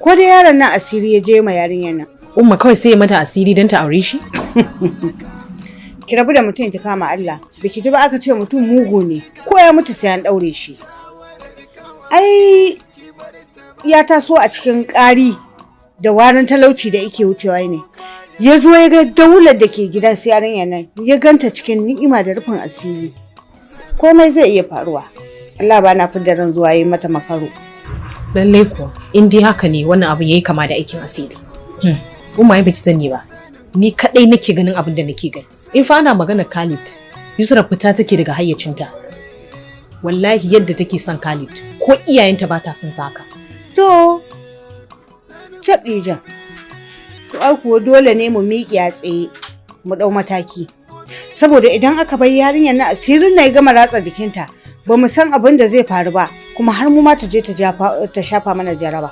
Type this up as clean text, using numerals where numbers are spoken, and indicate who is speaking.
Speaker 1: Ko da yaron nan asiri ya je ma yarinyar nan.
Speaker 2: Umma kawai sai ya mata asiri don ta aure shi?
Speaker 1: Ki rabu da mutum ki kama Allah. Biki ji ba aka ce mutum mugu ne, ko ya mutu sai an daure shi. Ai ya taso a cikin ƙari da warin talauci da yake wucewa ne. Ya zo ya ga daular da ke gidan su yarinyar nan, ya ganta cikin ni'ima da rufin asiri. Komai zai iya faruwa. Allah ba na fidda ran zuwa yi mata makaro.
Speaker 2: Lallai kuwa, in dai haka ne wannan abu yayi kama da aikin asiri. Umma ya baki sani ba. Ni kadai nake ganin abin da nake gani. In fa ana magana Khalid, Yusra fita take daga hayyacinta. Wallahi yadda take son Khalid, ko iyayenta ba ta son saka.
Speaker 1: To, Tabija. To ai kuwa dole ne mu miƙe a tsaye mu ɗau mataki. Saboda idan aka bar yarinyar na asirin na ya gama ratsa jikinta, ba mu san abin da zai faru ba, kuma har mu ma ta je ta shafa mana jaraba.